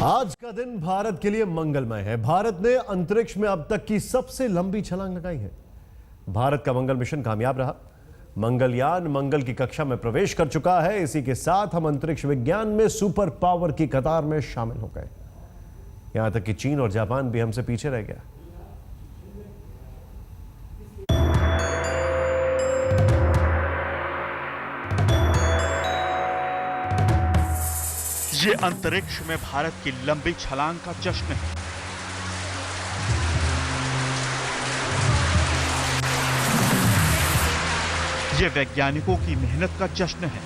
आज का दिन भारत के लिए मंगलमय है। भारत ने अंतरिक्ष में अब तक की सबसे लंबी छलांग लगाई है। भारत का मंगल मिशन कामयाब रहा। मंगलयान मंगल की कक्षा में प्रवेश कर चुका है। इसी के साथ हम अंतरिक्ष विज्ञान में सुपर पावर की कतार में शामिल हो गए। यहां तक कि चीन और जापान भी हमसे पीछे रह गया। ये अंतरिक्ष में भारत की लंबी छलांग का जश्न है। ये वैज्ञानिकों की मेहनत का जश्न है।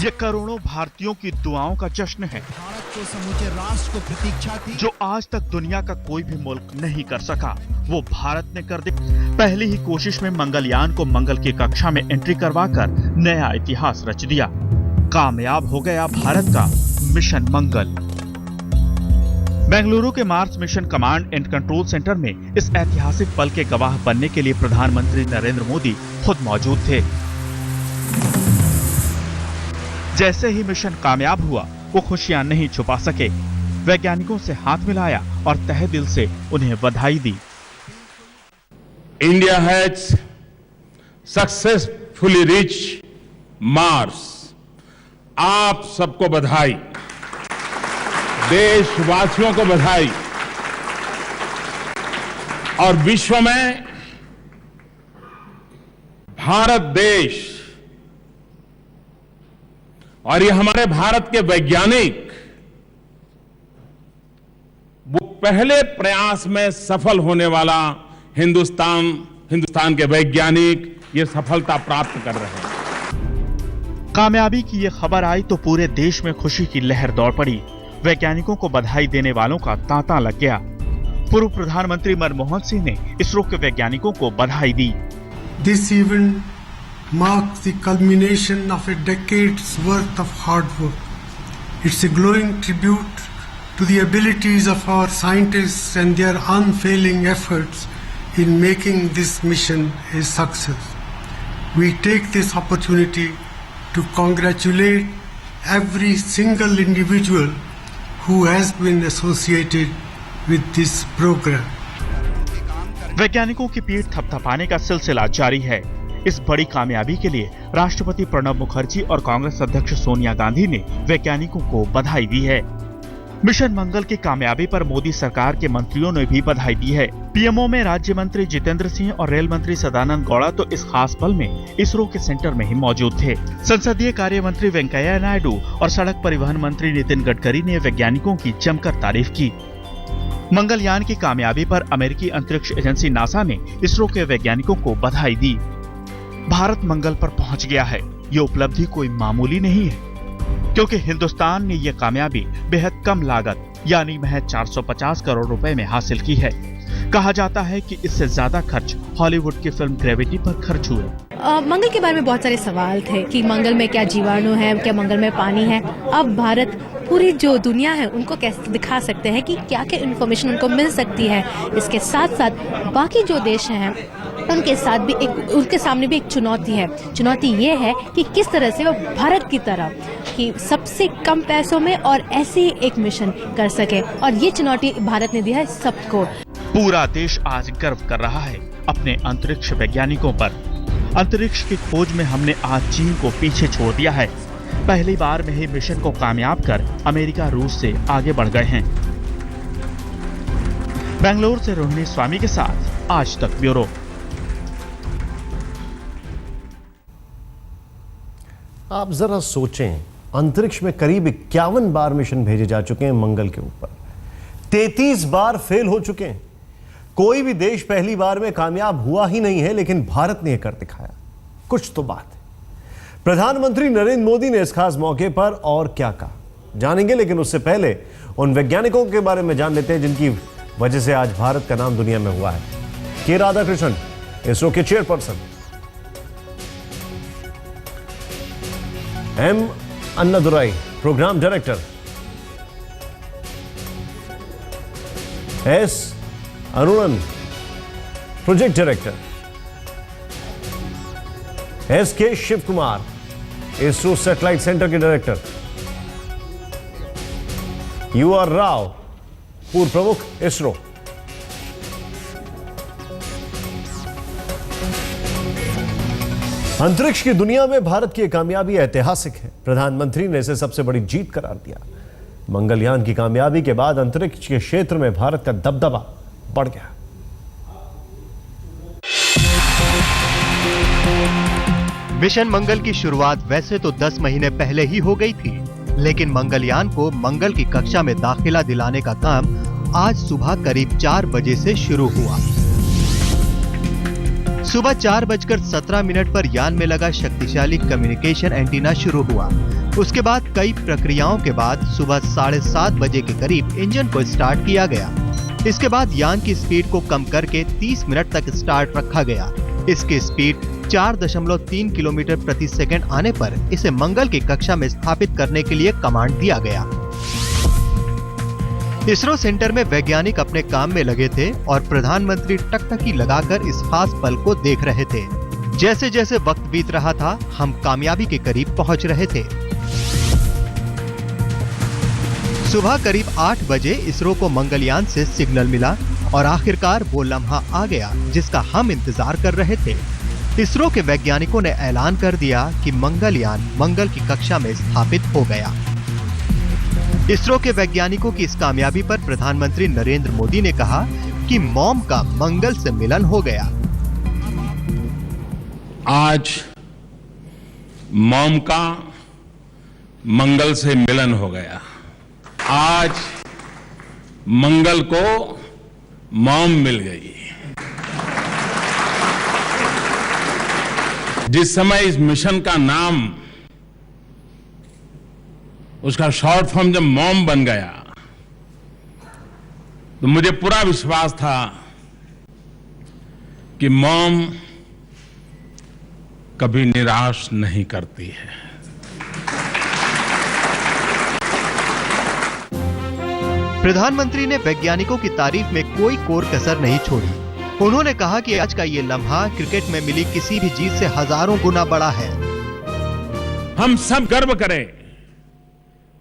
ये करोड़ों भारतीयों की दुआओं का जश्न है। भारत को समूचे राष्ट्र को प्रतीक्षा थी जो आज तक दुनिया का कोई भी मुल्क नहीं कर सका, वो भारत ने कर दी। पहली ही कोशिश में मंगलयान को मंगल की कक्षा में एंट्री करवाकर नया इतिहास रच दिया। कामयाब हो गया भारत का मिशन मंगल। बेंगलुरु के Mars mission command and control centre में इस ऐतिहासिक पल के गवाह बनने के लिए प्रधानमंत्री नरेंद्र मोदी खुद मौजूद थे। जैसे ही मिशन कामयाब हुआ, वो खुशियां नहीं छुपा सके। वैज्ञानिकों से हाथ मिलाया और तहे दिल से उन्हें बधाई दी। India has successfully reached Mars. आप सबको बधाई, देशवासियों को बधाई। और विश्व में भारत देश और ये हमारे भारत के वैज्ञानिक वो पहले प्रयास में सफल होने वाला हिंदुस्तान के वैज्ञानिक ये सफलता प्राप्त कर रहे हैं। कामयाबी की ये खबर आई तो पूरे देश में खुशी की लहर दौड़ पड़ी। वैज्ञानिकों को बधाई देने वालों का तांता लग गया। पूर्व प्रधानमंत्री मनमोहन सिंह ने इसरो के वैज्ञानिकों को बधाई दी। This event marks the culmination of a decade's worth of hard work. It's a glowing tribute to the abilities of our scientists and their unfailing efforts in making this mission a success. We take this opportunity to congratulate every single individual who has been associated with this program. वैज्ञानिकों की पीठ थपथपाने का सिलसिला जारी है। इस बड़ी कामयाबी के लिए राष्ट्रपति प्रणब मुखर्जी और कांग्रेस अध्यक्ष सोनिया गांधी ने वैज्ञानिकों को बधाई दी है। मिशन मंगल की कामयाबी पर मोदी सरकार के मंत्रियों ने भी बधाई दी है। पीएमओ में राज्य मंत्री जितेंद्र सिंह और रेल मंत्री सदानंद गौड़ा तो इस खास पल में इसरो के सेंटर में ही मौजूद थे। संसदीय कार्य मंत्री वेंकैया नायडू और सड़क परिवहन मंत्री नितिन गडकरी ने वैज्ञानिकों की जमकर तारीफ की। मंगलयान की कामयाबी पर अमेरिकी अंतरिक्ष एजेंसी नासा ने इसरो के वैज्ञानिकों को बधाई दी। भारत मंगल पर पहुंच गया है। ये उपलब्धि कोई मामूली नहीं है, क्योंकि हिंदुस्तान ने यह कामयाबी बेहद कम लागत यानी महज 450 करोड़ रुपए में हासिल की है। कहा जाता है कि इससे ज्यादा खर्च हॉलीवुड की फिल्म ग्रेविटी पर खर्च हुए। मंगल के बारे में बहुत सारे सवाल थे कि मंगल में क्या जीवाणु है, क्या मंगल में पानी है। अब भारत पूरी जो दुनिया है उनको कैसे दिखा सकते हैं कि क्या क्या इन्फॉर्मेशन उनको मिल सकती है। इसके साथ साथ बाकी जो देश हैं उनके सामने भी एक चुनौती है। चुनौती ये है कि किस तरह से वो भारत की तरह कि सबसे कम पैसों में और ऐसे एक मिशन कर सके, और ये चुनौती भारत ने दी है सबको। पूरा देश आज गर्व कर रहा है अपने अंतरिक्ष वैज्ञानिकों पर। अंतरिक्ष की खोज में हमने आज चीन को पीछे छोड़ दिया है। पहली बार में ही मिशन को कामयाब कर अमेरिका रूस से आगे बढ़ गए हैं। बेंगलुरु से रोहिणी स्वामी के साथ आज तक ब्यूरो। आप जरा सोचें, अंतरिक्ष में करीब 51 बार मिशन भेजे जा चुके हैं मंगल के ऊपर। 33 बार फेल हो चुके हैं। कोई भी देश पहली बार में कामयाब हुआ ही नहीं है, लेकिन भारत ने यह कर दिखाया। कुछ तो बात है। प्रधानमंत्री नरेंद्र मोदी ने इस खास मौके पर और क्या कहा, जानेंगे। लेकिन उससे पहले उन वैज्ञानिकों के बारे में जान लेते हैं जिनकी वजह से आज भारत का नाम दुनिया में हुआ है। के राधाकृष्णन, इसरो के chairperson, M Annadurai, programme director, S Arunan, project director, SK Shiv Kumar, ISRO satellite centre के डायरेक्टर, UR राव, पूर्व प्रमुख इसरो। अंतरिक्ष की दुनिया में भारत की कामयाबी ऐतिहासिक है। प्रधानमंत्री ने इसे सबसे बड़ी जीत करार दिया। मंगलयान की कामयाबी के बाद अंतरिक्ष के क्षेत्र में भारत का दबदबा बढ़ गया। मिशन मंगल की शुरुआत वैसे तो 10 महीने पहले ही हो गई थी, लेकिन मंगलयान को मंगल की कक्षा में दाखिला दिलाने का काम आज सुबह करीब 4 बजे से शुरू हुआ। सुबह 4:17 पर यान में लगा शक्तिशाली कम्युनिकेशन एंटीना शुरू हुआ। उसके बाद कई प्रक्रियाओं के बाद सुबह 7:30 बजे के करीब इंजन को स्टार्ट किया गया। इसके बाद यान की स्पीड को कम करके 30 मिनट तक स्टार्ट रखा गया। इसकी स्पीड 4.3 किलोमीटर प्रति सेकंड आने पर इसे मंगल की कक्षा में स्थापित करने के लिए कमांड दिया गया। इसरो सेंटर में वैज्ञानिक अपने काम में लगे थे और प्रधानमंत्री टकटकी लगाकर इस खास पल को देख रहे थे। जैसे जैसे वक्त बीत रहा था, हम कामयाबी के करीब पहुंच रहे थे। सुबह करीब 8 बजे इसरो को मंगलयान से सिग्नल मिला और आखिरकार वो लम्हा आ गया जिसका हम इंतजार कर रहे थे। इसरो के वैज्ञानिकों ने ऐलान कर दिया कि मंगलयान मंगल की कक्षा में स्थापित हो गया। इसरो के वैज्ञानिकों की इस कामयाबी पर प्रधानमंत्री नरेंद्र मोदी ने कहा कि मॉम का मंगल से मिलन हो गया। आज मॉम का मंगल से मिलन हो गया। आज मंगल को मॉम मिल गई। जिस समय इस मिशन का नाम, उसका शॉर्ट फॉर्म जब मॉम बन गया, तो मुझे पूरा विश्वास था कि मॉम कभी निराश नहीं करती है। प्रधानमंत्री ने वैज्ञानिकों की तारीफ में कोई कोर कसर नहीं छोड़ी। उन्होंने कहा कि आज का ये लम्हा क्रिकेट में मिली किसी भी जीत से हजारों गुना बड़ा है। हम सब गर्व करें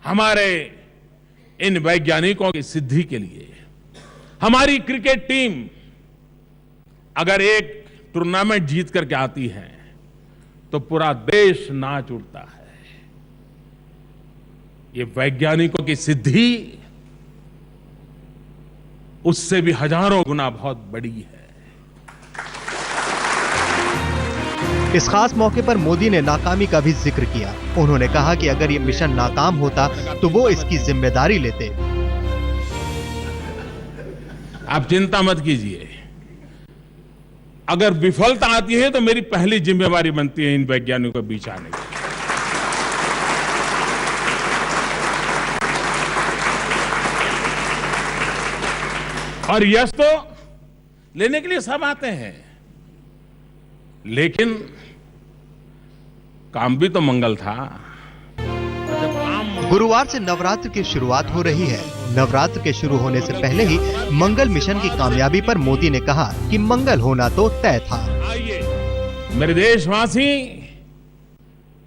हमारे इन वैज्ञानिकों की सिद्धि के लिए। हमारी क्रिकेट टीम अगर एक टूर्नामेंट जीत करके आती है तो पूरा देश नाच उठता है। ये वैज्ञानिकों की सिद्धि उससे भी हजारों गुना बहुत बड़ी है। इस खास मौके पर मोदी ने नाकामी का भी जिक्र किया। उन्होंने कहा कि अगर ये मिशन नाकाम होता तो वो इसकी जिम्मेदारी लेते। आप चिंता मत कीजिए, अगर विफलता आती है तो मेरी पहली जिम्मेवारी बनती है इन वैज्ञानिकों के बीच आने की। और यश तो लेने के लिए सब आते हैं, लेकिन काम भी तो मंगल था। गुरुवार से नवरात्र की शुरुआत हो रही है। नवरात्र के शुरू होने से पहले ही मंगल मिशन की कामयाबी पर मोदी ने कहा कि मंगल होना तो तय था। आइए मेरे देशवासी,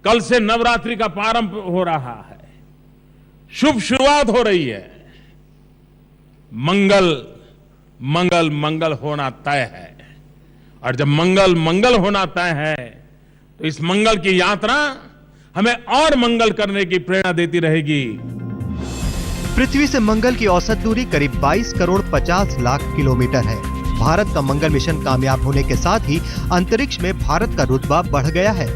कल से नवरात्रि का प्रारंभ हो रहा है। शुभ शुरुआत हो रही है। मंगल मंगल मंगल होना तय है, और जब मंगल मंगल होना तय है तो इस मंगल की यात्रा हमें और मंगल करने की प्रेरणा देती रहेगी। पृथ्वी से मंगल की औसत दूरी करीब 22 करोड़ 50 लाख किलोमीटर है। भारत का मंगल मिशन कामयाब होने के साथ ही अंतरिक्ष में भारत का रुतबा बढ़ गया है।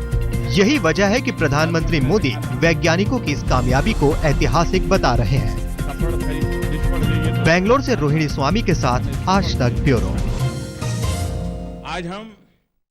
यही वजह है कि प्रधानमंत्री मोदी वैज्ञानिकों की इस कामयाबी को ऐतिहासिक बता रहे हैं। बेंगलोर से रोहिणी स्वामी के साथ आज तक ब्यूरो। आज हम